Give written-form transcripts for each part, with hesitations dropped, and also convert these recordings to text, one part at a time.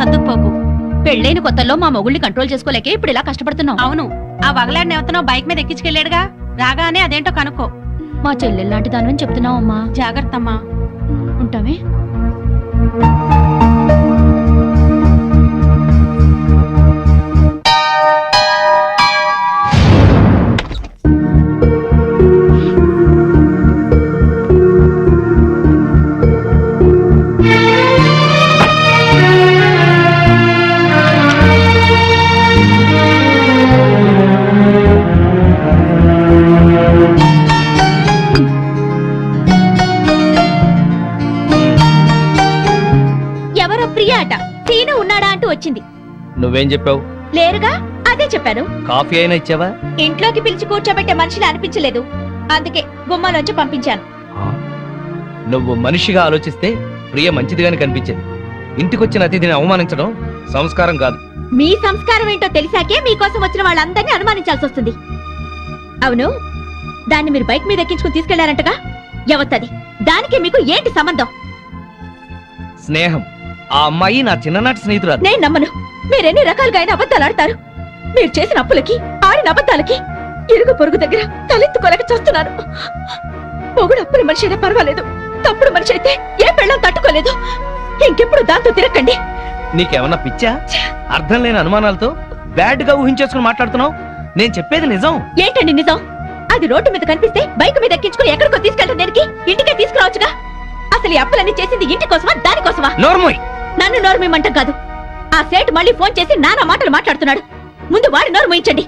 సర్దుకుపోకు. పెళ్ళైన కొత్తల్లో మా మొగుళ్ళని కంట్రోల్ చేసుకోలేకే ఇప్పుడు ఇలా కష్టపడుతున్నాం. అవును, ఆ వగలాడిని ఎవతనో బైక్ మీద ఎక్కించుకెళ్ళాడుగా, రాగానే అదేంటో కనుక్కో. మా చెల్లెల్లాంటి దానివని చెప్తున్నావు అమ్మా. జాగ్రత్త అమ్మా. ఉంటామే. వచ్చింది. నువ్వేం చెప్పావు? లేరుగా, అదే చెప్పాను. కాఫీ అయినా ఇచ్చావా? ఇంట్లోకి పిలిచి కూర్చోబెట్టే మనిషిని అనిపించలేదు, అందుకే గుమ్మాలోంచి పంపించాను. నువ్వు మనిషిగా ఆలోచిస్తే ప్రియ మంచిదిగానే కనిపించింది. ఇంటికొచ్చిన అతిథిని అవమానించడం సంస్కారం కాదు. మీ సంస్కారం ఏంటో తెలిసాకే మీకోసం వచ్చిన వాళ్ళందరినీ అనుమానించాల్సి వస్తుంది. అవును, దాన్ని మీరు బైక్ మీద ఎక్కించుకుని తీసుకెళ్లారంటగా, ఎవత్తది? దానికి మీకు ఏంటి సంబంధం? స్నేహం. ఆ అమ్మాయి నా చిన్ననాటి స్నేహితురాలు. నేను నమ్మను. మీరెన్ని రకాలుగా అయినా అబద్ధాలు ఆడతారు. మీరు చేసిన అప్పులకి, ఆడిన అబద్ధాలకి ఇరుగు పొరుగు దగ్గర తలెత్తుకోలేక చూస్తున్నాను. పొగుడు అప్పుల మనిషి అయినా పర్వాలేదు, తప్పుడు మనిషి అయితే ఏ పెళ్ళం తట్టుకోలేదు. ఇంకెప్పుడు దాంతో తిరగండి. నీకేమన్నా పిచ్చా? అర్థం లేని అనుమానాలతో బ్యాడ్ గా ఊహించేసుకుని మాట్లాడుతున్నావు. నేను చెప్పేది నిజం. ఏంటండి నిజం? అది రోడ్డు మీద కనిపిస్తే బైక్ మీద ఎక్కించుకుని ఎక్కడికో తీసుకెళ్ళడం దేనికి? ఇంటికే తీసుకురావచ్చుగా. అసలు ఈ అప్పులన్నీ చేసింది ఇంటి కోసమా, దానికోసమా? నోర్మోయ్. నన్ను నోరు మీమంటాం కాదు. ఆ సేట్ మళ్ళీ ఫోన్ చేసి నానా మాటలు మాట్లాడుతున్నాడు. ముందు వాడి నోరు మూయించండి.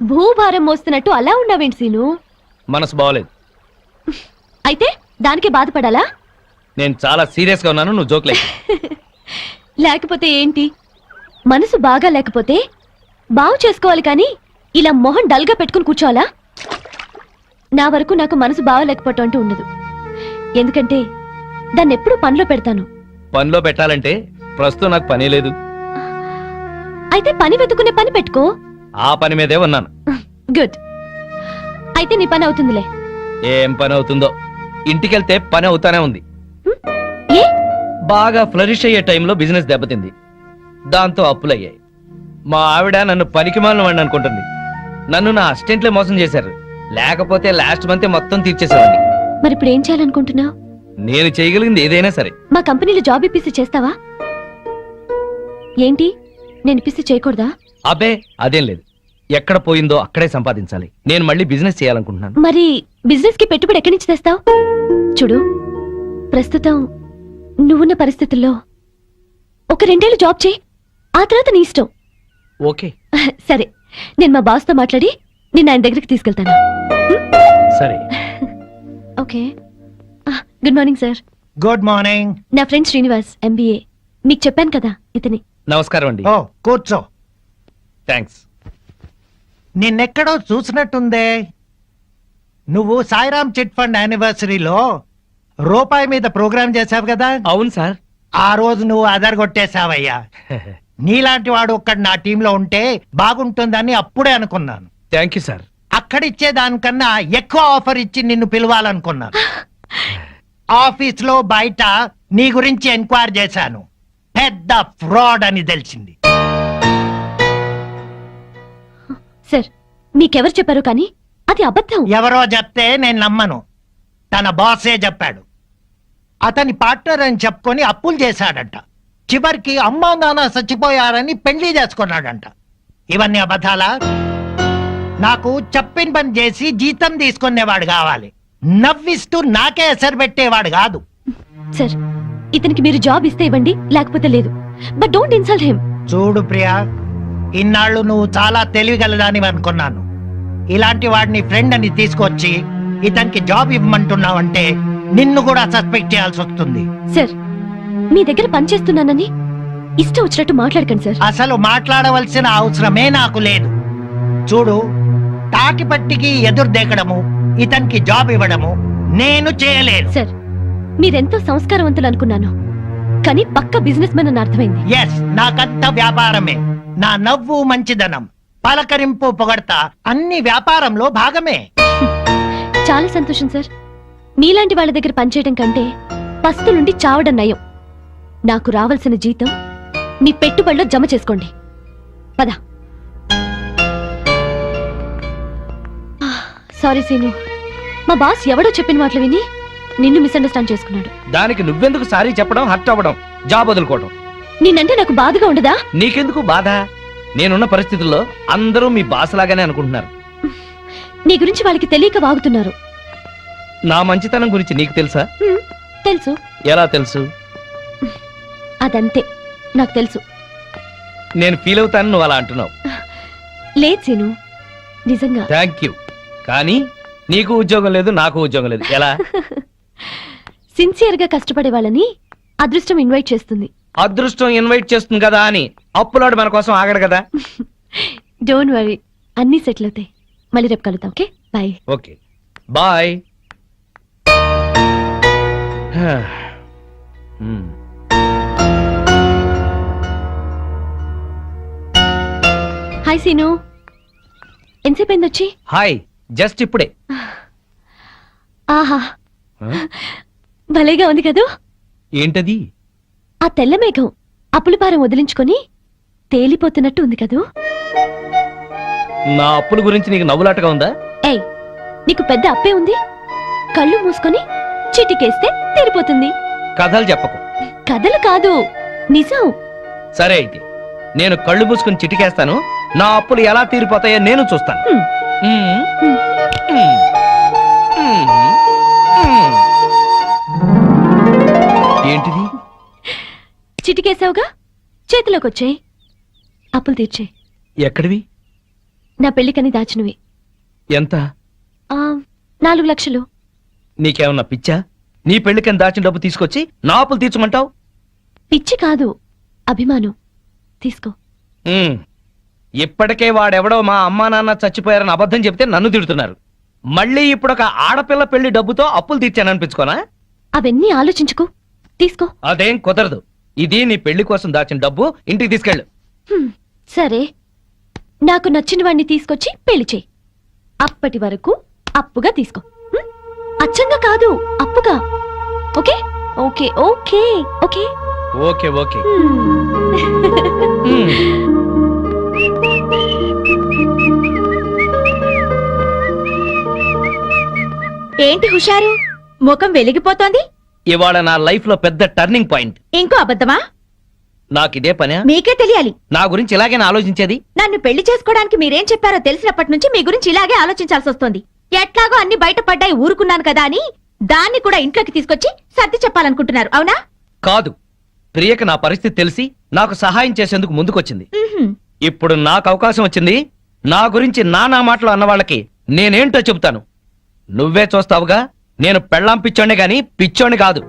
భూభారం మోస్తున్నట్టు అలా ఉన్నావేంటి సీను? మనసు బాగోలేదు. అయితే దానికే బాధపడాలా? నేను చాలా సీరియస్ గా ఉన్నాను, నువ్వు జోక్లే. లేకపోతే ఏంటి? మనసు బాగా లేకపోతే బాగు చేసుకోవాలి కానీ ఇలా మొహం డల్గా పెట్టుకుని కూర్చోవాలా? నా వరకు నాకు మనసు బాగోలేకపోవటం అంటూ ఉండదు. ఎందుకంటే దాన్ని ఎప్పుడు పనిలో పెడతాను. పనిలో పెట్టాలంటే ప్రస్తుతం నాకు పని లేదు. అయితే పని వెతుకునే పని పెట్టుకో. ఆ పని మీదే ఉన్నాను. గుడ్. అయితే నీ పని అవుతుందిలే. ఏం పని అవుతుందో, ఇంటికెళ్తే పని అవుతానే ఉంది. ఏ? బాగా ఫ్లరిష్ అయ్యే టైంలో బిజినెస్ దెబ్బతింది, దాంతో అప్పులయ్యాయి. మా ఆవిడ నన్ను పనికిమాలిన వాడిని అనుకుంటుంది. నన్ను నా అసిస్టెంట్లే మోసం చేశారు. లేకపోతే లాస్ట్ మంత్ మొత్తం తీర్చేసేవాడిని. మరి ఇప్పుడు ఏం చేయాలనుకుంటున్నావు? నేను చేయగలిగింది ఏదైనా సరే. మా కంపెనీలో జాబ్ ఇప్పిస్తే చేస్తావా? ఏంటి, నేను ఇప్పిస్తే చేయకూడదా? అబ్బే అదేం లేదు. ఎక్కడ పోయిందో అక్కడే సంపాదించాలి. నేను మళ్ళీ బిజినెస్ చేయాలనుకుంటున్నాను. మరి బిజినెస్ కి పెట్టుబడి ఎక్కడి నుంచి తెస్తావు? చూడు, ప్రస్తుతం నువ్వున్న పరిస్థితుల్లో ఒక 2 ఏళ్ళు జాబ్ చేయి, ఆ తర్వాత నీ ఇష్టం. ఓకే సరే, నేను మా బాస్ తో మాట్లాడి నేను ఆయన దగ్గరికి తీసుకెళ్తాను. సరే. Okay. Good morning sir. Good morning. నా ఫ్రెండ్ శ్రీనివాస్, MBA. మీకు చెప్పాను కదా, ఇతని. నమస్కారం అండి. ఓ కూర్చో. థ్యాంక్స్. నిన్నెక్కడో చూసినట్టుందే. నువ్వు సాయిరామ్ చిట్ ఫండ్ యానివర్సరీలో రూపాయి మీద ప్రోగ్రామ్ చేశావు కదా? అవును సార్. ఆ రోజు నువ్వు అదరగొట్టేశావయ్యా. నీలాంటి వాడు ఒక్కడు నా టీంలో ఉంటే బాగుంటుందని అప్పుడే అనుకున్నాను. Thank you sir. అక్కడిచ్చే దానికన్నా ఎక్కువ ఆఫర్ ఇచ్చి నిన్ను పిలవాలనుకున్నాను. ఆఫీస్ లో బయట నీ గురించి ఎంక్వైరీ చేశాను. పెద్ద ఫ్రాడ్ అని తెలిసింది. సార్, మీకెవరు చెప్పారు? కానీ అది అబద్ధం. ఎవరో చెప్తే నేను నమ్మను. తన బాసే చెప్పాడు. అతని పార్ట్నర్ అని చెప్పుకొని అప్పులు చేశాడంట. చివరికి అమ్మా నాన్న చచ్చిపోయారని పెళ్లి చేసుకున్నాడంట. ఇవన్నీ అబద్ధాలా? నాకు చెప్పిన పని చేసి జీతం తీసుకునేవాడు కావాలి, నవ్విస్తూ నాకే ఎసరు పెట్టేవాడు కాదు. సార్, ఇతనికి మీరు జాబ్ ఇస్తే ఇవ్వండి, లేకపోతే లేదు. But don't insult him. చూడు ప్రియా, ఇన్నాళ్ళు నువ్వు చాలా తెలివిగలదాని అనుకున్నాను. ఇలాంటి వాడిని ఫ్రెండ్ అని తీసుకొచ్చి ఇతనికి జాబ్ ఇవ్వమంటున్నావంటే నిన్ను కూడా సస్పెక్ట్ చేయాల్సి వస్తుంది. సార్, మీ దగ్గర పనిచేస్తున్నానని ఇష్టం వచ్చినట్టు మాట్లాడకండి సార్. అసలు మాట్లాడవలసిన అవసరమే నాకు లేదు. చూడు, తాటిపట్టికి ఎదురు దేకడము, ఇతనికి జాబ్ ఇవ్వడము నేను చేయలేను. సార్, మీరెంతో సంస్కారవంతులు అనుకున్నాను, కానీ పక్క బిజినెస్ మెన్ అని అర్థమైంది. ఎస్, నాకంత వ్యాపారమే. నా నవ్వు మంచిదనం, పలకరింపు పొగడతా అన్ని వ్యాపారంలో భాగమే. చాలా సంతోషం సార్. మీలాంటి వాళ్ళ దగ్గర పనిచేయడం కంటే పస్తులుండి చావడం నయం. నాకు రావాల్సిన జీతం మీ పెట్టుబడిలో జమ చేసుకోండి. పద. సారీ సీను, మా బాస్ ఎవడో చెప్పిన మాటలు విని నిన్ను మిస్అండర్స్టాండ్ చేసుకున్నాడు. దానికి నువ్వెందుకు సారీ చెప్పడం, హర్ట్ అవ్వడం, జాబ్ వదులుకోవడం? నిన్నంటే నాకు బాధగా ఉండదా? నీకెందుకు బాధ? నేనున్న పరిస్థితుల్లో అందరూ మీ బాస్ లాగానే అనుకుంటున్నారు. నీ గురించి వాళ్ళకి తెలియక వాగుతున్నారు. నా మంచితనం గురించి నీకు తెలుసా? తెలుసు. ఎలా తెలుసు? అదంతే, నాకు తెలుసు. నేను ఫీల్ అవుతాను నువ్వు అలా అంటున్నావు. లేదు సీను, నిజంగా. Thank you. కానీ నీకు ఉద్యోగం లేదు, నాకు ఉద్యోగం లేదు. ఎలా? సిన్సియర్ గా కష్టపడే వాళ్ళని అదృష్టం ఇన్వైట్ చేస్తుంది. అదృష్టం ఇన్వైట్ చేస్తుంది కదా అని అప్పులాడు మన కోసం ఆగడు కదా. డోంట్ వరీ, అన్నీ సెటిల్ అవుతాయి. మళ్ళీ రేపు కలుద్దాం. Okay, bye. Okay, bye. Hi Seenu, ఎంతసేపు అయింది వచ్చి? హాయ్, జస్ట్ ఇప్పుడే. ఆహా, భలేగా ఉంది కదూ. ఏంటది? ఆ తెల్ల మేఘం అప్పులపారం వదిలించుకొని తేలిపోతున్నట్టు ఉంది కదూ. నా అప్పుల గురించి నీకు నవ్వులాటగా ఉందా? ఏయ్, నీకు పెద్ద అప్పే ఉంది. కళ్ళు మూసుకొని చిటికేస్తే తీరిపోతుంది. కథలు చెప్పకు. కథలు కాదు, నిజం. సరే అయితే నేను కళ్ళు మూసుకుని చిటికేస్తాను. నా అప్పులు ఎలా తీరిపోతాయో నేను చూస్తాను. హ్మ్. ఏంటిది? చిటికేసావుగా, చేతిలోకి వచ్చాయి. అప్పులు తీర్చే. ఎక్కడివి? నా పెళ్లికని దాచినవి. ఎంత? 4 లక్షలు. నీకేమన్నా పిచ్చా? నీ పెళ్లికని దాచిన డబ్బు తీసుకొచ్చి నా అప్పులు తీర్చమంటావు? పిచ్చి కాదు, అభిమానం. తీసుకో. ఇప్పటికే వాడెవడో మా అమ్మా నాన్న చచ్చిపోయారని అబద్ధం చెప్తే నన్ను తిడుతున్నారు. మళ్ళీ ఇప్పుడు ఒక ఆడపిల్ల పెళ్లి డబ్బుతో అప్పులు తీర్చాననిపించుకోనా? అవన్నీ ఆలోచించుకో, తీసుకో. అదేం కుదరదు. ఇది నీ పెళ్లి కోసం దాచిన డబ్బు, ఇంటికి తీసుకెళ్ళు. సరే, నాకు నచ్చిన వాడిని తీసుకొచ్చి పెళ్లి చేయి. అప్పటి వరకు అప్పుగా తీసుకో. అచ్చంగా కాదు, అప్పుగా. Okay okay okay okay okay okay. ఏంటి హుషారు, ముఖం వెలిగిపోతోంది? ఇవాళ నా లైఫ్ లో పెద్ద టర్నింగ్ పాయింట్. ఇంకో అబద్ధమా? నాకిదే పనే? మీకే తెలియాలి. నా గురించి ఇలాగే ఆలోచించేది? నన్ను పెళ్లి చేసుకోవడానికి మీరేం చెప్పారో తెలిసినప్పటి నుంచి మీ గురించి ఇలాగే ఆలోచించాల్సి వస్తోంది. ఎట్లాగో అన్ని బయటపడ్డాయి ఊరుకున్నాను కదా అని దాన్ని కూడా ఇంట్లోకి తీసుకొచ్చి సర్ది చెప్పాలనుకుంటున్నారు, అవునా? కాదు, ప్రియకి నా పరిస్థితి తెలిసి నాకు సహాయం చేసేందుకు ముందుకొచ్చింది. ఉహుం. ఇప్పుడు నాకు అవకాశం వచ్చింది. నా గురించి నానా మాటలు అన్న వాళ్ళకి నేనేంటో చెబుతాను. నువ్వే చూస్తావుగా. నేను పెళ్ళాం పిచ్చోణ్ణి గాని పిచ్చోణ్ణి కాదు.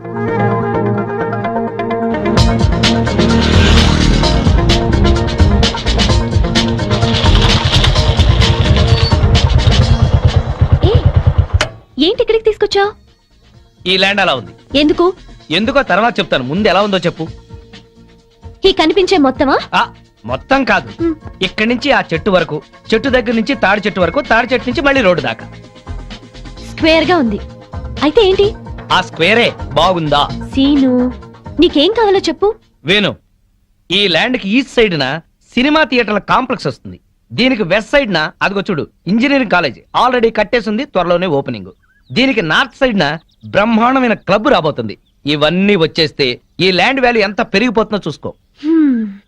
ఏంటి ఇక్కడికి తీసుకొచ్చావు? ఈ ల్యాండ్ అలా ఉంది. ఎందుకు? ఎందుకో తర్వాత చెప్తాను, ముందు ఎలా ఉందో చెప్పు. ఈ కనిపించే మొత్తమా? మొత్తం కాదు, ఇక్కడి నుంచి ఆ చెట్టు వరకు, చెట్టు దగ్గర నుంచి తాడి చెట్టు వరకు, తాడి చెట్టు నుంచి మళ్ళీ రోడ్డు దాకా. స్క్వేర్ గా ఉంది. అయితే ఏంటి? ఆ స్క్వేరే బాగుందా? సీను, నీకేం కావాలో చెప్పు. వేణు, ఈ ల్యాండ్ కి ఈస్ట్ సైడ్ న సినిమా థియేటర్ల కాంప్లెక్స్ వస్తుంది. దీనికి వెస్ట్ సైడ్ న అదిగో చూడు ఇంజనీరింగ్ కాలేజ్ ఆల్రెడీ కట్టేసింది, త్వరలోనే ఓపెనింగ్. దీనికి నార్త్ సైడ్ న బ్రహ్మాండమైన క్లబ్ రాబోతుంది. ఇవన్నీ వచ్చేస్తే ఈ ల్యాండ్ వాల్యూ ఎంత పెరిగిపోతుందో చూసుకో.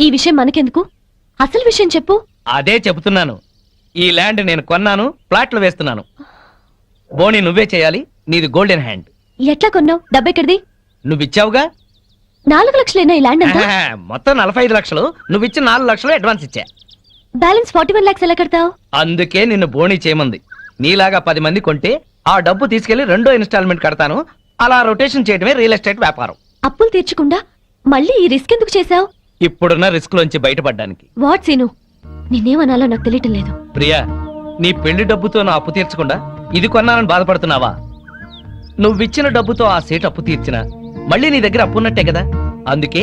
ఈ విషయం మనకెందుకు, అసలు విషయం చెప్పు. అదే చెబుతున్నాను. ఈ ల్యాండ్ నేను కొన్నాను, ప్లాట్లు వేస్తున్నాను. బోని నువ్వే చేయాలి, నీది గోల్డెన్ హ్యాండ్. ఎట్లా కొన్నావు? డబ్బెక్కడిది? నువ్విచ్చావుగా. 4 లక్షలేనా ఈ ల్యాండ్ అంతా? మొత్తం 45 లక్షలు, నువ్విచ్చిన 4 లక్షలు అడ్వాన్స్ ఇచ్చా. బ్యాలెన్స్ 41 లాక్స్ ఎలా కడతావు? అందుకే నిన్ను బోని చేయమంది. నీలాగా 10 మంది కొంటే ఆ డబ్బు తీసుకెళ్లి 2వ ఇన్స్టాల్మెంట్ కడతాను. అలా రొటేషన్ చేయడమే రియల్ ఎస్టేట్ వ్యాపారం. అప్పులు తీర్చకుండా మళ్ళీ ఈ రిస్క్ ఎందుకు చేశావు? ఇప్పుడున్న రిస్క్ లోంచి బయటపడ్డానికి. వాట్ సీను, నిన్నేమనాలో నాకు తెలియటం లేదు. ప్రియా, నీ పెళ్లి డబ్బుతో నా అప్పు తీర్చకుండా ఇది కొన్నానని బాధపడుతున్నావా? నువ్విచ్చిన డబ్బుతో ఆ సీట్ అప్పు తీర్చినా మళ్ళీ నీ దగ్గర అప్పు ఉన్నట్టే కదా. అందుకే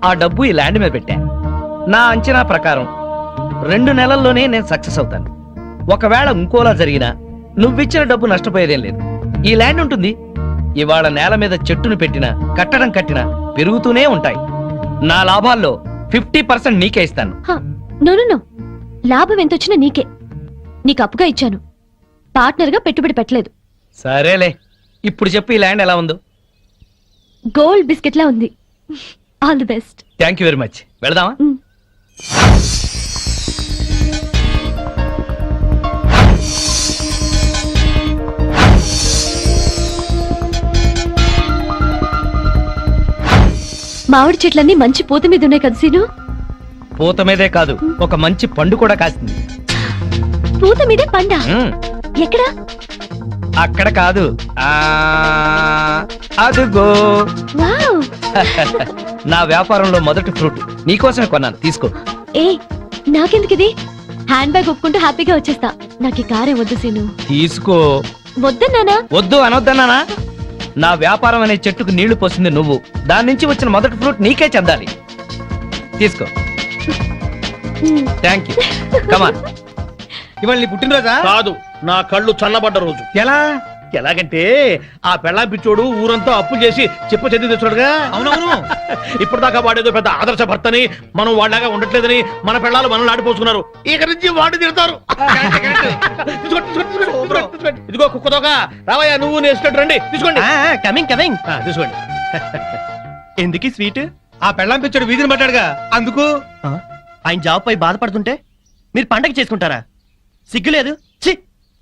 ఆ డబ్బు ఈ ల్యాండ్ మీద పెట్టా. నా అంచనా ప్రకారం 2 నెలల్లోనే నేను సక్సెస్ అవుతాను. ఒకవేళ ఇంకోలా జరిగినా నువ్విచ్చిన డబ్బు నష్టపోయేదేం లేదు. ఈ ల్యాండ్ ఉంటుంది, ఇవాళ నేల మీద చెట్టును పెట్టినా కట్టడం కట్టినా పెరుగుతూనే ఉంటాయి. నా లాభాల్లో 50% నీకే ఇస్తాను. నో నో నో, లాభం ఎంతొచ్చినా నీకే. నీకు అప్పుగా ఇచ్చాను, పార్ట్నర్గా పెట్టుబడి పెట్టలేదు. సరేలే, ఇప్పుడు చెప్పు ఈ ల్యాండ్ ఎలా ఉందో. గోల్డ్ బిస్కెట్లా ఉంది. All the best. Thank you very much. వెళదామా? మామిడి చెట్లన్నీ మంచి పూత మీద ఉన్నాయి కదా సీను. పూత మీదే కాదు, ఒక మంచి పండు కూడా కాస్తుంది. పూత మీదే పండా? మ్మ్. ఎక్కడా? అక్కడ కాదు, అదుగో. వావ్. నా వ్యాపారంలో మొదటి ఫ్రూట్ నీకోసమే కొన్నాను, తీసుకో. ఏ నాకెందుకు ఇది? హ్యాండ్ బ్యాగ్ ఒప్పుకుంటూ హ్యాపీగా వచ్చేస్తా. నాకు ఈ కారే వద్దు సీను. తీసుకో. వద్దన్నానా? వద్దు అనొద్దన్నానా? నా వ్యాపారం అనే చెట్టుకు నీళ్లు పోసింది నువ్వు, దాని నుంచి వచ్చిన మొదటి ఫ్రూట్ నీకే చెందాలి. తీసుకో. Thank you. కమాన్. ఇవాళ నీ పుట్టినరోజా? కాదు, నా కళ్ళు చల్లబడ్డ రోజు. ఎలా? ఎలాగంటే ఆ పెళ్ళాం పిచ్చోడు ఊరంతా అప్పులు చేసి చెప్పు చెంది తెచ్చాడుగా. అవునవును. ఇప్పటిదాకా వాడేదో పెద్ద ఆదర్శ భర్తని, మనం వాళ్ళగా ఉండట్లేదని మన పెళ్ళాలు మనల్ని ఆడిపోసుకున్నారు. ఇక నుంచి వాడి తిడతారు. ఇదిగో కుక్కతోక, రావయ్యా నువ్వు నేర్చుకుంటు రండి, తీసుకోండి. Coming coming. తీసుకోండి. ఎందుకు స్వీట్? ఆ పెళ్ళాం పిచ్చాడు వీధిని పట్టాడుగా, అందుకు. ఆయన జాబ్ పై బాధపడుతుంటే మీరు పండగ చేసుకుంటారా? సిగ్గులేదు. ఛీ!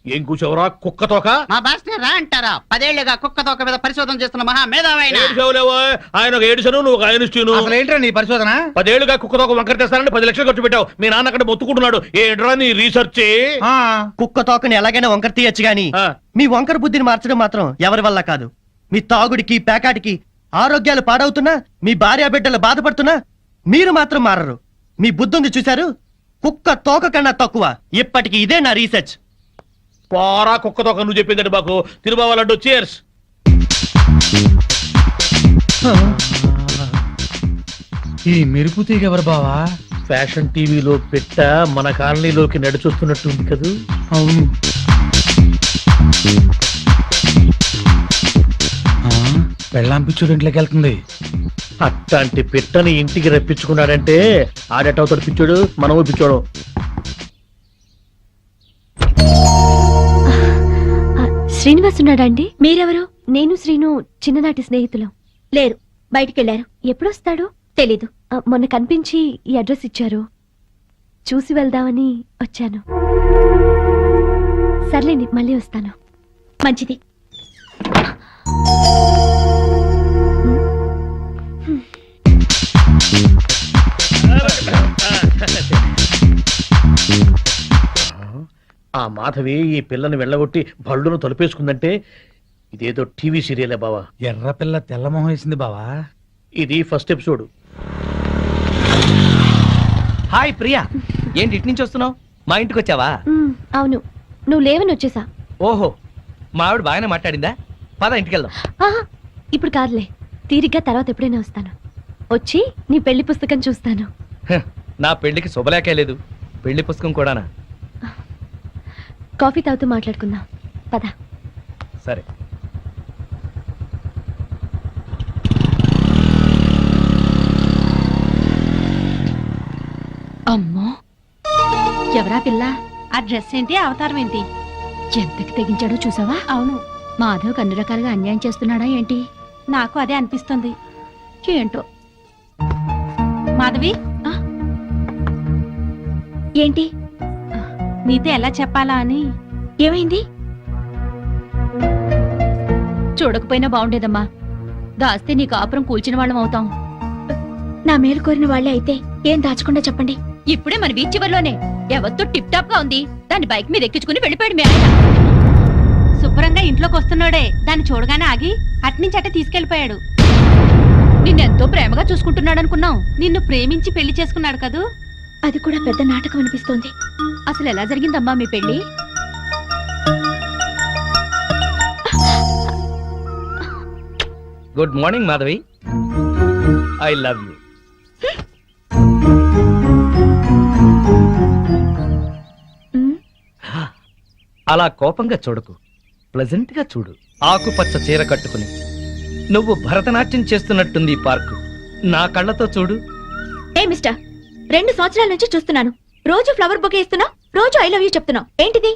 ఏం కూర్చోవరా కుక్కతోక? మా బాస్ని రా అంటారా? 10 ఏళ్లుగా కుక్క తోక మీద పరిశోధన చేస్తున్న మహా మేధావైన ఏడుచావులేవో, ఆయన ఒక ఏడుసను, నువ్వు ఒక ఆయనిస్తూను. అసలు ఏంట్రా నీ పరిశోధన? 10 ఏళ్లుగా కుక్కతోక వంకర తెస్తానని 10 లక్షలు ఖర్చు పెట్టావు. మీ నాన్న అక్కడ మొత్తుకుంటున్నాడు. ఏంట్రా నీ రీసెర్చ్? కుక్క తోకని ఎలాగైనా వంకర తీయచ్చు గాని ఆ. మీ వంకర బుద్ధిని మార్చడం మాత్రం ఎవరి వల్ల కాదు. మీ తాగుడికి పేకాటికి ఆరోగ్యాలు పాడవుతున్నా, మీ భార్య బిడ్డలు బాధపడుతున్నా మీరు మాత్రం మారరు. మీ బుద్ధుంది చూశారు? కుక్క తోక కన్నా తక్కువ. ఇప్పటికి ఇదే నా రీసెర్చ్. పోరా కుక్కతోక, నువ్వు చెప్పిందండి మాకు. తిరుబావాలంటూ చేర్స్. ఈ మెరుపు తీగ ఎవరు బావా? ఫ్యాషన్ టీవీలో పెట్ట మన కాలనీలోకి నడిచొస్తున్నట్టుంది కదూ. అవును. పెళ్ళాం పిచ్చుడు ఇంట్లోకి వెళ్తుంది. అట్లాంటి పెట్టని ఇంటికి రప్పించుకున్నాడంటే ఆడేటవుతాడు పిచ్చోడు, మనము పిచ్చోడు. శ్రీనివాస్ ఉన్నాడా అండి? మీరెవరు? నేను శ్రీను చిన్ననాటి స్నేహితులం. లేరు, బయటికెళ్లారు. ఎప్పుడొస్తాడు? తెలీదు. మొన్న కనిపించి ఈ అడ్రస్ ఇచ్చారు, చూసి వెళ్దామని వచ్చాను. సర్లేండి, మళ్ళీ వస్తాను. మంచిది. ఆ మాధవి ఈ పిల్లని వెళ్ళగొట్టి బళ్ళును తలుపేసుకుందంటే ఇదేదో టీవీ సీరియలే బావా. ఎర్ర పిల్ల తెల్లమొహం వేసింది బావా. ఇది ఫస్ట్ ఎపిసోడ్. హాయ్ ప్రియా, ఏంటి ఇటు నుంచి వస్తున్నావు? మా ఇంటికి వచ్చావా? అవును, నువ్వు లేవని వచ్చేసా. ఓహో, మా ఆవిడ బాగానే మాట్లాడిందా? పద ఇంటికి వెళ్దాం. ఆహా, ఇప్పుడు కాదులే, తీరిగ్గా తర్వాత ఎప్పుడైనా వస్తాను. వచ్చి నీ పెళ్లి పుస్తకం చూస్తాను. హ, నా పెళ్లికి శుభలేఖే లేదు, పెళ్లి పుస్తకం కూడానా? కాఫీ తాగుతూ మాట్లాడుకుందాం, పద. సరే. అమ్మో, ఎవరా పిల్ల? ఆ డ్రెస్ ఏంటి, అవతారం ఏంటి? ఎంతకి తెగించాడో చూసావా? అవును. మాధవ్ అన్ని రకాలుగా అన్యాయం చేస్తున్నాడా ఏంటి? నాకు అదే అనిపిస్తుంది. ఏంటో. మాధవి, ఏంటి? నీతో ఎలా చెప్పాలా అని. ఏమైంది? చూడకపోయినా బాగుండేదమ్మా. దాస్తే నీ కాపురం కూల్చిన వాళ్ళం అవుతాం. నా మేలు కోరిన వాళ్ళే అయితే ఏం దాచకుండా చెప్పండి. ఇప్పుడే మన బీచ్ చివర్లోనే ఎవరితో టిప్ టాప్ గా ఉంది, దాన్ని బైక్ మీద ఎక్కించుకుని వెళ్ళిపోయాడు మీ ఆయన. శుభ్రంగా ఇంట్లోకి వస్తున్నాడే, దాన్ని చూడగానే ఆగి అట్నుంచి అట్టే తీసుకెళ్లిపోయాడు. నిన్నెంతో ప్రేమగా చూసుకుంటున్నాడు అనుకున్నాం. నిన్ను ప్రేమించి పెళ్లి చేసుకున్నాడు కదూ. అది కూడా పెద్ద నాటకం అనిపిస్తోంది. అసలు ఎలా జరిగిందమ్మా మీ పెళ్లి? Good morning Madhavi, I love you. అలా కోపంగా చూడకు, ప్లెజెంట్ గా చూడు. ఆకుపచ్చ చీర కట్టుకుని నువ్వు భరతనాట్యం చేస్తున్నట్టుంది ఈ పార్కు. నా కళ్ళతో చూడు. ఏ మిస్టర్ 2 సంవత్సరాల నుంచి చూస్తున్నాను. రోజు ఫ్లవర్ బొకే ఇస్తున్నావు, రోజు ఐ లవ్ యూ చెప్తున్నావు. ఏంటిది?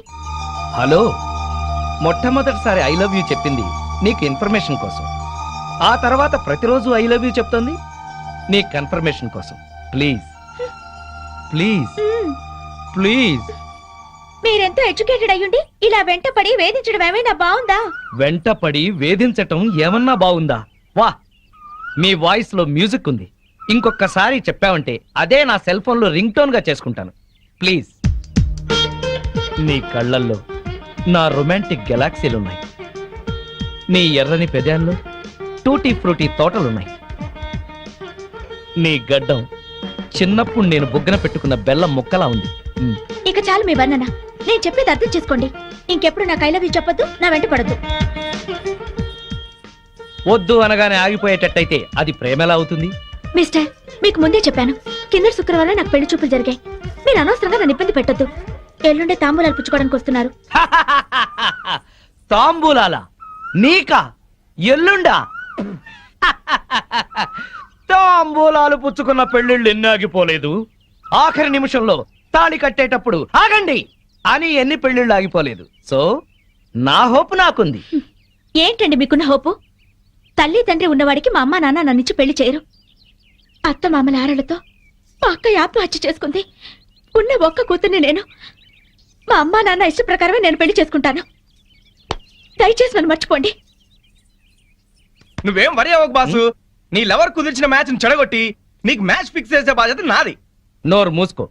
హలో, మొట్టమొదటిసారి ఐ లవ్ యూ చెప్పింది నీకు ఇన్ఫర్మేషన్ కోసం. ఆ తర్వాత ప్రతిరోజు ఐ లవ్ యూ చెప్తోంది నీ కన్ఫర్మేషన్ కోసం. Please please please. మీరెంతో ఎడ్యుకేటెడ్ అయ్యుండి ఇలా వెంటపడి వేధించడం ఏమైనా బాగుందా? వెంటపడి వేధించటం ఏమన్నా బాగుందా? వా, మీ వాయిస్ లో మ్యూజిక్ ఉంది. ఇంకొకసారి చెప్పావంటే అదే నా సెల్ ఫోన్ లో రింగ్ టోన్ గా చేసుకుంటాను. ప్లీజ్. నీ కళ్ళల్లో నా రొమాంటిక్ గెలాక్సీలున్నాయి. నీ ఎర్రని పెదాల్లో టూటీ ఫ్రూటీ తోటలున్నాయి. నీ గడ్డం చిన్నప్పుడు నేను బుగ్గన పెట్టుకున్న బెల్లం ముక్కలా ఉంది. ఇక చాలు మీ వర్ణన. నేను చెప్పేది అర్థం చేసుకోండి. ఇంకెప్పుడు నాకు ఐ లవ్ యూ చెప్పొద్దు, నా వెంట పడద్దు. వద్దు అనగానే ఆగిపోయేటట్టయితే అది ప్రేమ ఎలా అవుతుంది? మిస్టర్, మీకు ముందే చెప్పాను, కింద శుక్రవారం నాకు పెళ్లి చూపులు జరిగాయి. మీరు అనవసరంగా నన్ను ఇబ్బంది పెట్టొద్దు. ఎల్లుండే తాంబూలాలు పుచ్చుకోవడానికి వస్తున్నారు. తాంబూలాల నీకా? ఎల్లుండా? తాంబూలాలు పుచ్చుకున్న పెళ్లిళ్ళు ఎన్ని ఆగిపోలేదు. ఆఖరి నిమిషంలో తాళి కట్టేటప్పుడు ఆగండి అని ఎన్ని పెళ్లిళ్ళు ఆగిపోలేదు. సో నా హోప్ నాకుంది. ఏంటండి మీకున్న హోపు? తల్లి తండ్రి ఉన్నవాడికి మా అమ్మ నాన్న నన్నిచ్చి పెళ్లి చేయరు. అత్త మామల ఆరలతో మా అక్క ఆత్మహత్య చేసుకుంది. ఉన్న ఒక్క కూతుర్ని నేను. మా అమ్మ నాన్న ఇష్ట ప్రకారమే నేను పెళ్లి చేసుకుంటాను. దయచేసి నన్ను మర్చిపోండి. నువ్వేం వరి అవ్వకు బాసు. నీ లవర్ కుదిర్చిన మ్యాచ్ చెడగొట్టి నీకు మ్యాచ్ ఫిక్స్ చేసే బాధ్యత నాది. నోరు మూసుకో.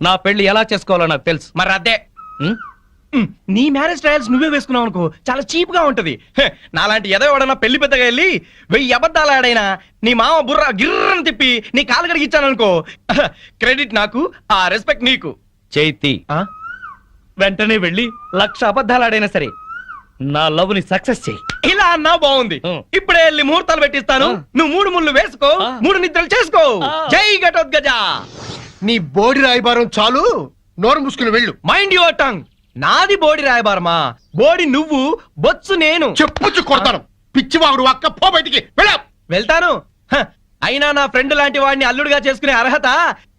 నా పెళ్లి ఎలా చేసుకోవాలో నాకు తెలుసు. మరి అదే ఉం? నీ మ్యారేజ్ ట్రయల్స్ నువ్వే వేసుకున్నావు అనుకో, చాలా చీప్ గా ఉంటది. హె, నాలాంటి ఏదో ఎవడన్నా పెళ్లి పెద్దగా వెళ్ళి 1000 అబద్ధాలు ఆడైనా నీ మామ బుర్ర గిర్రని తిప్పి నీ కాలు కడిగి ఇచ్చాననుకో, క్రెడిట్ నాకు, ఆ రెస్పెక్ట్ నీకు. చైతి, వెంటనే వెళ్ళి 1,00,000 అబద్ధాలు ఆడైనా సరే నా లవ్ ని సక్సెస్ చేయి. ఇలా అన్నా బాగుంది. ఇప్పుడే వెళ్ళి ముహూర్తాలు పెట్టిస్తాను. నువ్వు 3 ముళ్ళు వేసుకో, 3 నిద్రలు చేసుకో. జై ఘటోద్గజ. నీ బోడి రాయబారం చాలు, నోరు మూసుకుని వెళ్ళు. Mind your tongue. నాది బోడి రాయబారమా? బోడి నువ్వు, బొత్సు నేను. చెప్పుచ్చు కొడతాను. పిచ్చివాడు అక్క, పో బయటికి వెళ్ళా. వెళ్తాను. హ, అయినా నా ఫ్రెండ్ లాంటి వాడిని అల్లుడుగా చేసుకునే అర్హత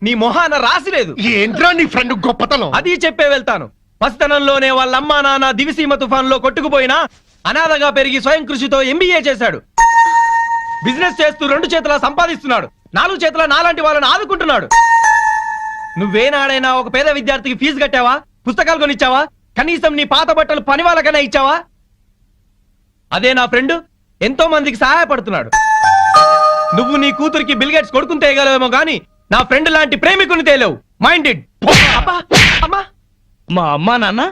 నీ మొహాన రాసిలేదు. ఏంట్రా నీ ఫ్రెండ్ గొప్పతనం? అది చెప్పే వెళ్తాను. పసితనంలోనే వాళ్ళ అమ్మా నాన్న దివిసీమ తుఫాన్ లో కొట్టుకుపోయినా అనాథగా పెరిగి స్వయం కృషితో MBA చేశాడు. బిజినెస్ చేస్తూ 2 చేతులా సంపాదిస్తున్నాడు. 4 చేతుల నాలాంటి వాళ్ళని ఆదుకుంటున్నాడు. నువ్వేనాడైనా ఒక పేద విద్యార్థికి ఫీజు కట్టావా? పుస్తకాలు కొనిచ్చావా? కనీసం నీ పాత బట్టలు పని వాళ్ళకైనా ఇచ్చావా? అదే నా ఫ్రెండ్ ఎంతో మందికి సహాయపడుతున్నాడు. నువ్వు నీ కూతురికి బిల్ గేట్స్ కొడుకుని తేయగలవేమో గానీ నా ఫ్రెండ్ లాంటి ప్రేమికుని తేలేవు. మైండెడ్. అమ్మా, మా అమ్మా నాన్న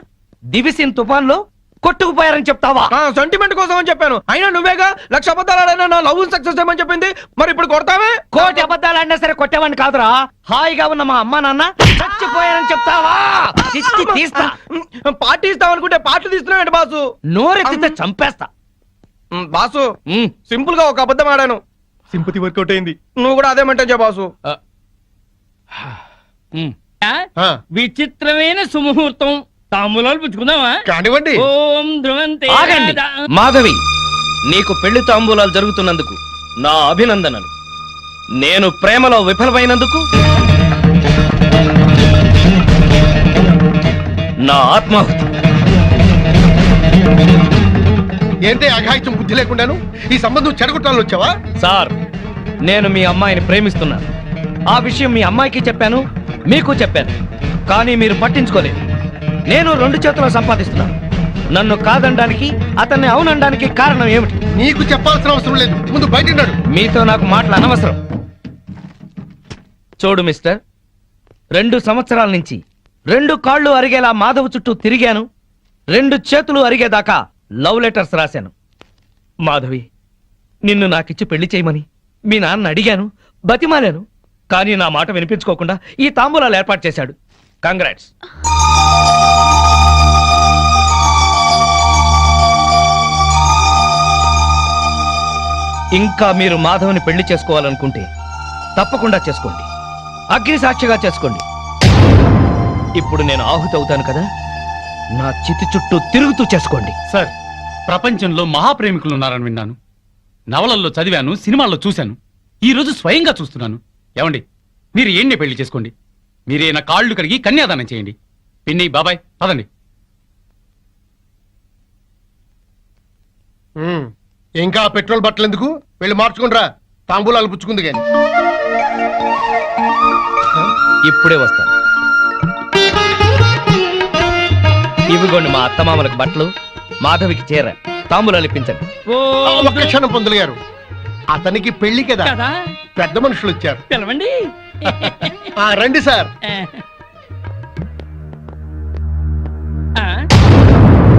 దివిసిన్ తుఫాన్ లో కొట్టుకుపోయారని చెప్తావా? సెంటిమెంట్ కోసం అని చెప్పాను. అయినా నువ్వేగా 1,00,000 అబద్ధాలు ఆడైనా నా లవ్ సక్సెస్ చేయమని చెప్పింది. మరి ఇప్పుడు కొడతావే? 1,00,000 అబద్ధాలు ఆడినా సరే కొట్టేవాడిని కాదురా. హాయిగా ఉన్న మా అమ్మా నాన్న చచ్చిపోయారని చెప్తావా? చిచ్చి తీస్తా. పార్టీ ఇస్తావనుకుంటే పార్టీ తీస్తున్నావు బాసు. నోరెత్తితే చంపేస్తా. బాసు, సింపుల్ గా ఒక అబద్ధం ఆడాను, సింపతి వర్కౌట్ అయింది. నువ్వు కూడా అదే మెంటన్ చే బాసు. విచిత్రమైన సుముహూర్తం. తాంబూలాలు పుచ్చుకుందామా? కానివ్వండి. ఓం ధ్రువంతే. ఆగండి మాధవి, నీకు పెళ్లి తాంబూలాలు జరుగుతున్నందుకు నా అభినందనలు. నేను ప్రేమలో విఫలమైనందుకు నా ఆత్మాహుతి. ఏంటే అఘాయిత్యం బుద్ధి లేకుండాను ఈ సంబంధం చెడగొట్టాలని వచ్చావా? సార్, నేను మీ అమ్మాయిని ప్రేమిస్తున్నాను. ఆ విషయం మీ అమ్మాయికి చెప్పాను, మీకు చెప్పాను. కానీ మీరు పట్టించుకోలేదు. నేను 2 చేతుల్లో సంపాదిస్తున్నాను. నన్ను కాదనడానికి, అతన్ని అవునడానికి కారణం ఏమిటి? నీకు చెప్పాల్సిన అవసరం లేదు. ముందు బయట ఉన్నాడు. మీతో నాకు మాటలు అనవసరం. చూడు మిస్టర్, 2 సంవత్సరాల నుంచి 2 కాళ్ళు అరిగేలా మాధవ్ చుట్టూ తిరిగాను. 2 చేతులు అరిగేదాకా లవ్ లెటర్స్ రాశాను. మాధవి, నిన్ను నాకిచ్చి పెళ్లి చేయమని మీ నాన్న అడిగాను, బతిమాలాను. కానీ నా మాట వినిపించుకోకుండా ఈ తాంబూలాలు ఏర్పాటు చేశాడు. కంగ్రాట్స్. ఇంకా మీరు మాధవ్ని పెళ్లి చేసుకోవాలనుకుంటే తప్పకుండా చేసుకోండి. అగ్ని సాక్షిగా చేసుకోండి. ఇప్పుడు నేను ఆహుతి అవుతాను కదా, నా చితి చుట్టూ తిరుగుతూ చేసుకోండి. సార్, ప్రపంచంలో మహాప్రేమికులు ఉన్నారని విన్నాను, నవలల్లో చదివాను, సినిమాల్లో చూశాను, ఈ రోజు స్వయంగా చూస్తున్నాను. ఏమండి, మీరు ఏంటి పెళ్లి చేసుకోండి, మీరే నా కాళ్ళు కడిగి కన్యాదానం చేయండి. పిన్ని, బాబాయ్, పదండి. ఇంకా పెట్రోల్ బట్టలు ఎందుకు, వెళ్ళి మార్చుకుంటారా, తాంబూలాలు పుచ్చుకుంది కానీ. ఇప్పుడే వస్తాను. ఇవిగోండి మా అత్తమామలకు బట్టలు, మాధవికి చీర, తాంబూలాలు ఇప్పించండి. ఒక్క క్షణం పొందులు గారు, అతనికి పెళ్లి కదా, కదా పెద్ద మనుషులు వచ్చారు. పిలవండి. రండి సార్.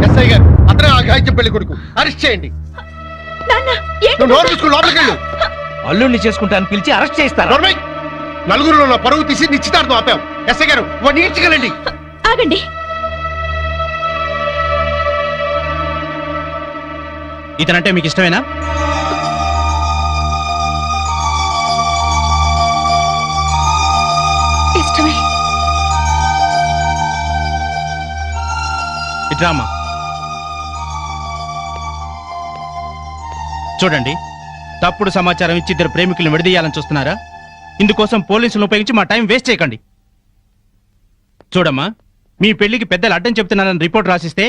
ఎస్ఐ గారు, అతనే ఆ గాయత్రి పెళ్లి కొడుకు, అరెస్ట్ చేయండి. నువ్వు నోరు తీసుకుని లోపలికి వెళ్ళు. అల్లుడిని చేసుకుంటాను పిలిచి అరెస్ట్ చేస్తాను. నోర్మై, నలుగురిలో నా పరువు తీసి నిశ్చితార్థం ఆపాం. ఎస్ఐ గారు, వాడిని ఈడ్చుకెళ్ళండి. ఆగండి. ఇతనంటే మీకు ఇష్టమేనా? ఇష్టమే. ఇట్రామా. చూడండి, తప్పుడు సమాచారం ఇచ్చి ఇద్దరు ప్రేమికులను విడదీయాలని చూస్తున్నారా? ఇందుకోసం పోలీసులను ఉపయోగించి మా టైం వేస్ట్ చేయకండి. చూడమ్మా, మీ పెళ్లికి పెద్దలు అడ్డం చెప్తున్నారని రిపోర్ట్ రాసిస్తే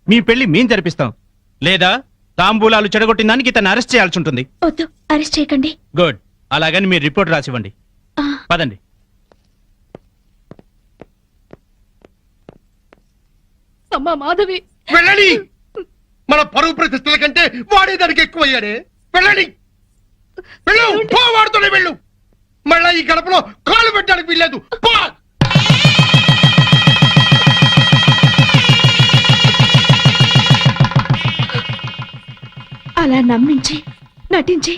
మీ పెళ్లి మేం జరిపిస్తాం, లేదా తాంబూలాలు చెడగొట్టిన దానికి ఇతన్ని అరెస్ట్ చేయాల్సి ఉంటుంది. వద్దు, అరెస్ట్ చేయకండి. గుడ్, అలాగని మీరు రిపోర్ట్ రాసివ్వండి. పదండి. అమ్మా మాధవి, వెళ్ళండి. మన పరువు ప్రతిష్టల కంటే వాడే దానికి ఎక్కువయ్యాడే. వెళ్ళండి, వెళ్ళు. పో, వాడుతూనే వెళ్ళు. మళ్ళా ఈ గడపలో కాలు పెట్టడానికి వీల్లేదు. పో. అలా నమ్మించి నటించి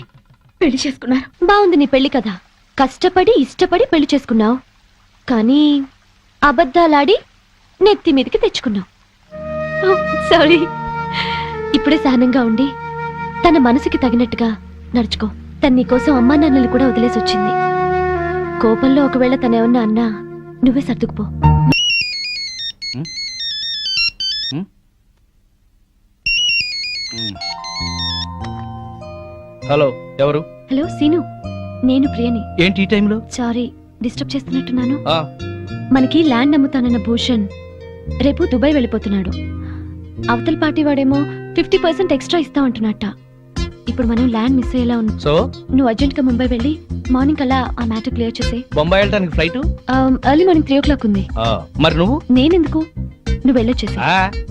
పెళ్లి చేసుకున్నారు. బాగుంది నీ పెళ్లి కదా. కష్టపడి ఇష్టపడి పెళ్లి చేసుకున్నావు, కానీ అబద్ధాలాడి నెత్తి మీదకి తెచ్చుకున్నావు. సారీ. ఇప్పుడే సహనంగా ఉండి తన మనసుకి తగినట్టుగా నడుచుకో. తన నీకోసం అమ్మా నాన్నలు కూడా వదిలేసి వచ్చింది. కోపంలో ఒకవేళ తనేమన్నా అన్నా నువ్వే సర్దుకుపో. హలో, ఎవరు? హలో సీను, నేను ప్రియని. ఏంటి ఈ టైంలో? సారీ డిస్టర్బ్ చేస్తున్నట్టున్నాను. ఆ, మనకి ల్యాండ్ అమ్ముతానన్న భూషణ్ రేపు దుబాయ్ వెళ్ళిపోతున్నాడు. అవతల పార్టీ వాడేమో 50% ఎక్స్ట్రా ఇస్తా అంటున్నట్ట. ఇప్పుడు మనం ల్యాండ్ మిస్ అయ్యేలా ఉన్నాం. సో నువ్వు అర్జెంట్ గా ముంబై వెళ్ళి మార్నింగ్ అలా ఆ మ్యాటర్ క్లియర్ చేసే. బొంబాయి వెళ్ళడానికి ఫ్లైట్ ఎర్లీ మార్నింగ్ 3 o'clock ఉంది. మరి నువ్వు? నేనెందుకు, నువ్వు వెళ్ళొచ్చేసి.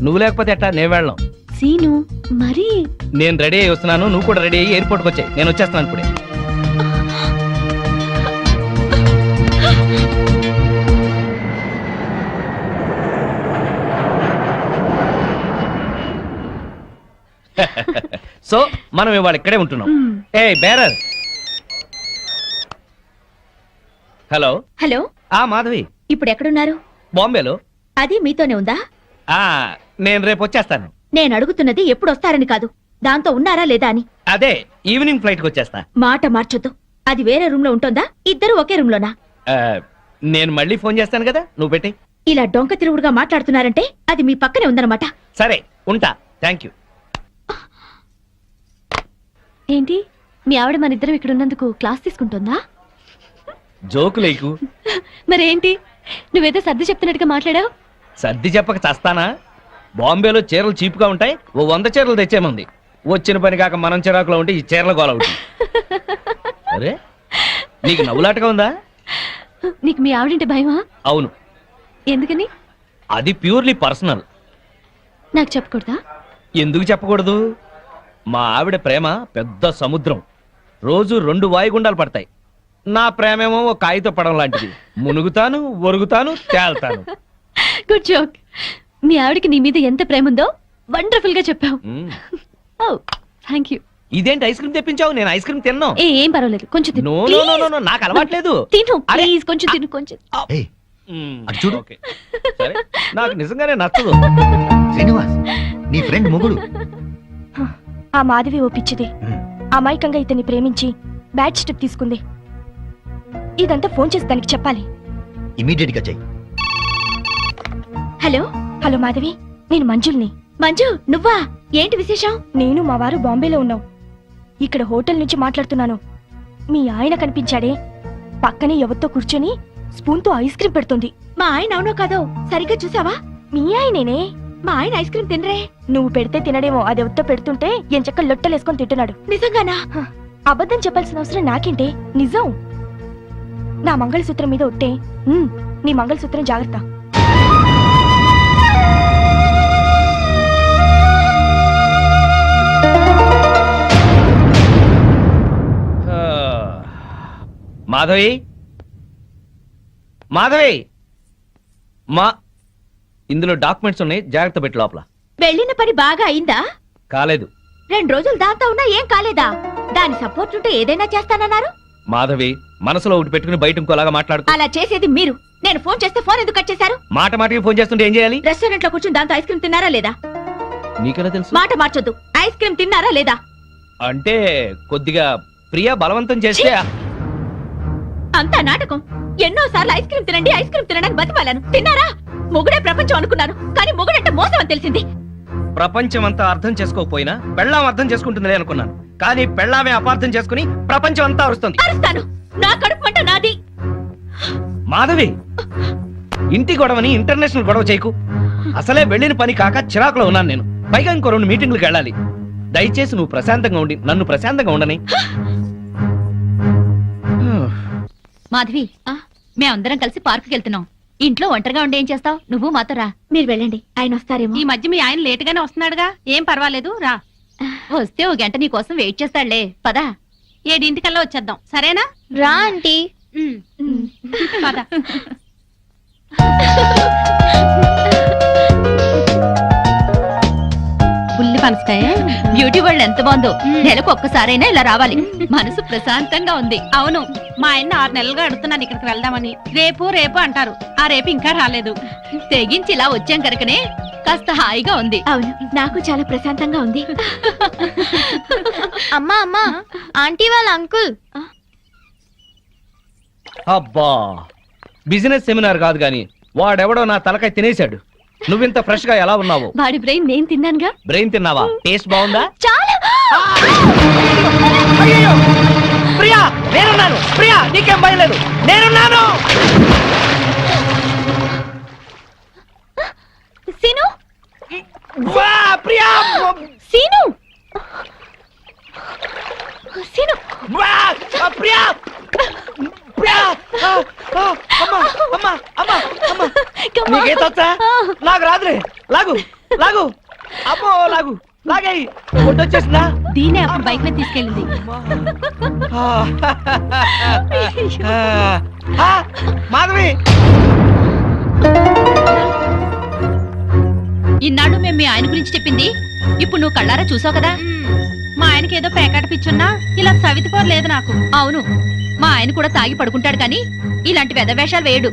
నువ్వు లేకపోతే ఎట్టా, నేను వెళ్ళను. సీను మరి నేను రెడీ అయ్యి వస్తున్నాను, నువ్వు కూడా రెడీ అయ్యి ఎయిర్పోర్ట్కి వచ్చాయి. నేను వచ్చేస్తున్నాను ఇప్పుడే. సో మనం ఇవాళ ఇక్కడే ఉంటున్నాం. ఏ బేరర్. హలో. హలో, మాధవి, ఇప్పుడు ఎక్కడున్నారు? బాంబేలో. అది మీతోనే ఉందా? నేను రేపు వచ్చేస్తాను. నేను అడుగుతున్నది ఎప్పుడు వస్తారని కాదు, దాంతో ఉన్నారా లేదా అని. అదే ఈవినింగ్ ఫ్లైట్ కి వచ్చేస్తా. మాట మార్చొద్దు. అది వేరే రూమ్ లో ఉంటుందా, ఇద్దరు ఒకే రూమ్ లోనా? నేను మళ్ళీ ఫోన్ చేస్తాను కదా, నువ్వు పెట్టి. ఇలా డొంక తిరుగుడుగా మాట్లాడుతున్నారంటే అది మీ పక్కనే ఉందన్నమాట. సరే, ఉంటా. Thank you. ఏంటి, మీ ఆవిడ మన ఇద్దరం ఇక్కడ ఉన్నందుకు క్లాస్ తీసుకుంటుందా? జోకులేకు. మరేంటి, నువ్వేదో సర్ది చెప్తున్నట్టుగా మాట్లాడావు. సర్ది చెప్పక చస్తానా? బాంబేలో చీరలు చీపుగా ఉంటాయి, ఓ 100 చీరలు తెచ్చేమంది. వచ్చిన పని కాక మనం చిరాకులో ఉంటే ఈ చీరల గోల ఒకటి. అరే, నీకు నవ్వులాటగా ఉందా? నీకు మీ ఆవిడంటే భయమా? అవును. ఎందుకని? అది ప్యూర్లీ పర్సనల్. నాకు చెప్పకూడదా? ఎందుకు చెప్పకూడదు? మా ఆవిడ ప్రేమ పెద్ద సముద్రం, రోజు 2 వాయుగుండాలు పడతాయి. నా ప్రేమేమో ఒక కాగిత పడం లాంటిది, మునుగుతాను, ఒరుగుతాను, తేల్తాను. Good joke. మీ ఆవిడకి నీ మీద ఎంత ప్రేమ ఉందో వండర్ఫుల్ గా చెప్పావు. ఓ థ్యాంక్ యూ. ఇదేంటి ఐస్ క్రీమ్ తెప్పించావు? నేను ఐస్ క్రీమ్ తిన్నాను. ఏం పర్వాలేదు, కొంచెం తిను. నో నో నో నో, నాకు అలవాట్లేదు. తిను అరే. ప్లీజ్, కొంచెం తిను, కొంచెం. చూడు. సరే, నాకు నిజంగానే నచ్చదు. శ్రీనివాస్, నీ ఫ్రెండ్ మొగుడు. ఆ మాధవి ఓపిచ్చిది. అమాయకంగా ఇతన్ని ప్రేమించి బ్యాడ్ స్టెప్ తీసుకుంది. ఇదంతా ఫోన్ చేసి దానికి చెప్పాలి. ఇమీడియట్ గా చెయ్యి. హలో. హలో మాధవి, నేను మంజుల్ని. మంజు నువ్వా? ఏంటి విశేషం? నేను మా వారు బాంబేలో ఉన్నాం. ఇక్కడ హోటల్ నుంచి మాట్లాడుతున్నాను. మీ ఆయన కనిపించాడే, పక్కనే ఎవరితో కూర్చొని స్పూన్తో ఐస్ క్రీమ్ పెడుతుంది. మా ఆయన అవునో కాదో సరిగ్గా చూసావా? మీ ఆయనేనే. మా ఆయన ఐస్ క్రీమ్ తినరే. నువ్వు పెడితే తినడేమో, అది ఎవరితో పెడుతుంటే ఎంచక్క లొట్టలేసుకొని తింటున్నాడు. నిజంగానా? అబద్ధం చెప్పాల్సిన అవసరం నాకేంటే, నిజం. నా మంగళసూత్రం మీద ఒట్టే. నీ మంగళసూత్రం జాగ్రత్త. మాధవి, మాధవి, మా ఇందులో డాక్యుమెంట్స్ ఉన్నాయి, జాగ్రత్త పెట్టి లోపల. వెళ్ళిన పని బాగా అయిందా? కాలేదు. 2 రోజులు దాంతో ఉన్నా ఏం కాలేదా? దాని సపోర్ట్ ఉంటే ఏదైనా చేస్తానన్నారు. మాధవి, మనసులో ఒకటి పెట్టుకుని బయట ఇంకోలాగా మాట్లాడుతూ. అలా చేసేది మీరు. నేను ఫోన్ చేస్తే ఫోన్ ఎందుకు కట్ చేశారు? మాట మాటకి ఫోన్ చేస్తుంటే ఏం చేయాలి? రెస్టారెంట్ లో కూర్చొని దాంతో ఐస్ క్రీమ్ తిన్నారా లేదా? నీకెలా తెలుసు? మాట మార్చొద్దు. ఐస్ క్రీమ్ తిన్నారా లేదా? అంటే కొద్దిగా ప్రియా బలవంతం చేస్తే. అంతా నాటకం. ఎన్నోసార్లు ఐస్ క్రీమ్ తినండి, ఐస్ క్రీమ్ తినడానికి బతిమాలను. తిన్నారా? మొగుడే ప్రపంచం అనుకున్నాను, కానీ మొగుడంటే మోసం అని తెలిసింది. ప్రపంచం అంతా అర్థం చేసుకోకపోయినా పెళ్ళాం అర్థం చేసుకుంటుందిలే అనుకున్నాను, కానీ పెళ్ళామే అపార్థం చేసుకుని ప్రపంచం అంతా అరుస్తుంది. అరుస్తాను. నా కడుపు మంట నాది. మాధవి, ఇంటి గొడవని ఇంటర్నేషనల్ గొడవ చేయకు. అసలే వెళ్ళిన పని కాక చిరాకులో ఉన్నాను నేను. పైగా ఇంకో 2 మీటింగ్లకు వెళ్ళాలి. దయచేసి నువ్వు ప్రశాంతంగా ఉండి నన్ను ప్రశాంతంగా ఉండని. మాధవి, మేమందరం కలిసి పార్కుకి వెళ్తున్నాం. ఇంట్లో ఒంటరిగా ఉండి ఏం చేస్తావు? నువ్వు మాతో రా. మీరు వెళ్ళండి, ఆయన వస్తారేమో. ఈ మధ్య మీ ఆయన లేటుగానే వస్తున్నాడుగా, ఏం పర్వాలేదు, రా. వస్తే 1 గంట నీ కోసం వెయిట్ చేస్తాడులే. పదా, 7:00కల్లా వచ్చేద్దాం, సరేనా? రా ఆంటీ. పద. పుల్లి పనసకాయ బ్యూటీ వరల్డ్ ఎంత బాగుందో. నెలకు ఒక్కసారైనా ఇలా రావాలి. మనసు ప్రశాంతంగా ఉంది. అవును, మా ఆయన 6 నెలలుగా అడుగుతున్నాను ఇక్కడికి వెళ్దామని. రేపు రేపు అంటారు, ఆ రేపు ఇంకా రాలేదు. తెగించి ఇలా వచ్చాం కనుకనే కాస్త హాయిగా ఉంది. అవును, నాకు చాలా ప్రశాంతంగా ఉంది. అమ్మా అమ్మా, ఆంటీ వాళ్ళ అంకుల్. అబ్బా, బిజినెస్ సెమినార్ కాదు గాని వాడెవడో నా తలకాయ తినేశాడు. నువ్వింత ఫ్రెష్ గా ఎలా ఉన్నావు? వాడి బ్రెయిన్ నేను తిన్నానుగా. బ్రెయిన్ తిన్నావా? టేస్ట్ బాగుందా? చాలా. అయ్యయ్యో! ప్రియా, నేనున్నాను. ప్రియా, నీకేం భయం లేదు, నేనున్నాను. సీను, వా, ప్రియా, సీను, సీను. వా, ప్రియా, ప్రియా, అమ్మా, అమ్మా, అమ్మా, అమ్మా. నీకేతొచ్చా? నాకు రాదులే. లాగు, లాగు, అమ్మో, లాగు, లాగేయి. వచ్చేసిందా? దీనే అప్పుడు బైక్ మీద తీసుకెళ్ళింది. మాధవి, ఇన్నాడు మేము మీ ఆయన గురించి చెప్పింది ఇప్పుడు నువ్వు కళ్ళారా చూసావు కదా. మా ఆయనకి ఏదో పేకాట పిచ్చున్నా ఇలా సవితిపోరు లేదు నాకు. అవును, మా ఆయన కూడా తాగి పడుకుంటాడు, కానీ ఇలాంటి వెధవేషాలు వేయడు.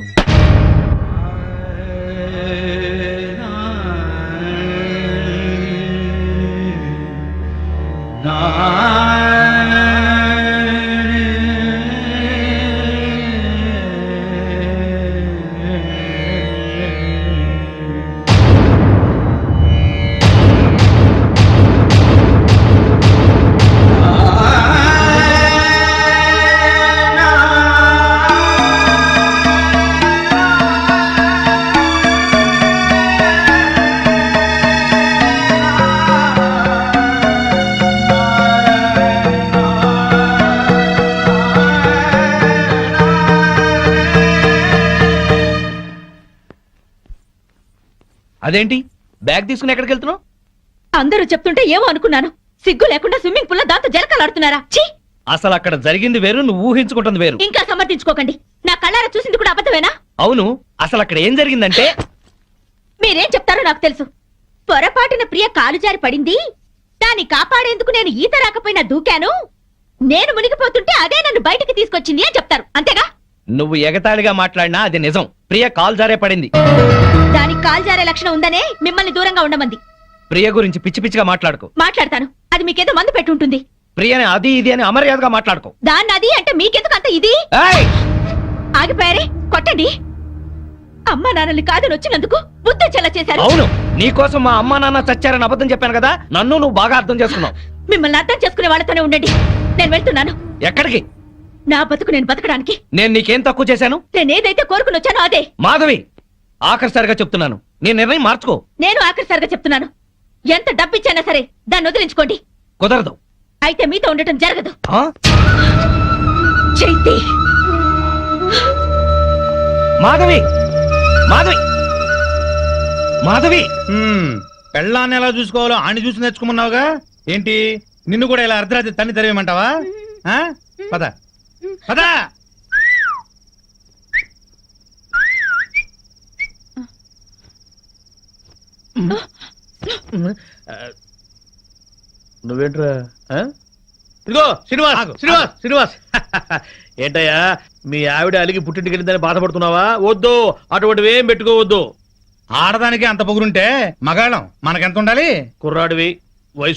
అదేంటి బ్యాగ్ తీసుకుని ఎక్కడికి వెళ్తున్నావు? అందరూ చెప్తుంటే ఏమో అనుకున్నాను. సిగ్గు లేకుండా స్విమ్మింగ్ పూల్ లో దాంతో జలకాలాడుతున్నారా? ఛీ! అసలు అక్కడ జరిగింది వేరు, నువ్వు ఊహించుకుంటుంది వేరు. ఇంకా సమర్థించుకోకండి. నా కళ్ళారా చూసింది కూడా అబద్ధమేనా? అవును, అసలు అక్కడ ఏం జరిగిందంటే. మీరేం చెప్తారో నాకు తెలుసు. పొరపాటున ప్రియ కాలు జారి పడింది. దాన్ని కాపాడేందుకు నేను ఈత రాకపోయినా దూకాను. నేను మునిగిపోతుంటే అదే నన్ను బయటికి తీసుకొచ్చింది అని చెప్తారు, అంతేగా? నువ్వు ఎగతాళిగా మాట్లాడినా అది నిజం. ప్రియ కాల్ జారే పడింది. దానికి కాలు జారే లక్షణం ఉందనే మిమ్మల్ని దూరంగా ఉండమంది. ప్రియ గురించి పిచ్చి పిచ్చిగా మాట్లాడుకో. మాట్లాడతాను, అది మీకేదో మందు పెట్టుంటుంది. ప్రియని అది ఇది అని అమర్యాదగా మాట్లాడుకో. దాన్ని అది అంటే మీకెందుకు అంత ఇది? ఏయ్! ఆగిపోయారే, కొట్టండి. అమ్మా నాన్నల్ని కాదని వచ్చినందుకు బుద్ధొచ్చేలా చేశారు. అవును, నీకోసం మా అమ్మా నాన్న చచ్చారని అబద్ధం చెప్పాను కదా, నన్ను నువ్వు బాగా అర్థం చేసుకున్నావు. మిమ్మల్ని అర్థం చేసుకునే వాళ్ళతోనే ఉండండి. నేను వెళ్తున్నాను. ఎక్కడికి? నా బతుకు నేను బతకడానికి. నేను నీకేం తక్కువ చేశాను? నేనేదైతే కోరుకుని వచ్చానో అదే. మాధవి, ఆఖరిసారిగా చెప్తున్నాను, నీ నిర్ణయం మార్చుకో. నేను ఆఖరిసారిగా చెప్తున్నాను, ఎంత డబ్బిచ్చానా సరే దాన్ని వదిలించుకోండి. కుదరదు. అయితే మీతో ఉండటం జరగదు. ఆ? చైతి, మాధవి, మాధవి, మాధవి. పెళ్ళాన్ని ఎలా చూసుకోవాలో ఆని చూసి నేర్చుకోమన్నావుగా, ఏంటి నిన్ను కూడా ఇలా అర్ధరాత్రి తన్ని తరివేయమంటావా? ఆ? పద పద. నువ్వేంట్రా? ఇదిగో శ్రీనివాస్, శ్రీనివాస్, శ్రీనివాస్. ఏంటయ్యా, మీ ఆవిడ అలిగి పుట్టింటికి వెళ్ళిందని బాధపడుతున్నావా? వద్దు, అటువంటివి ఏం పెట్టుకోవద్దు. ఆడదానికి అంత పొగురుంటే మగాళ్ళం మనకెంత ఉండాలి? కుర్రాడివి, వయసు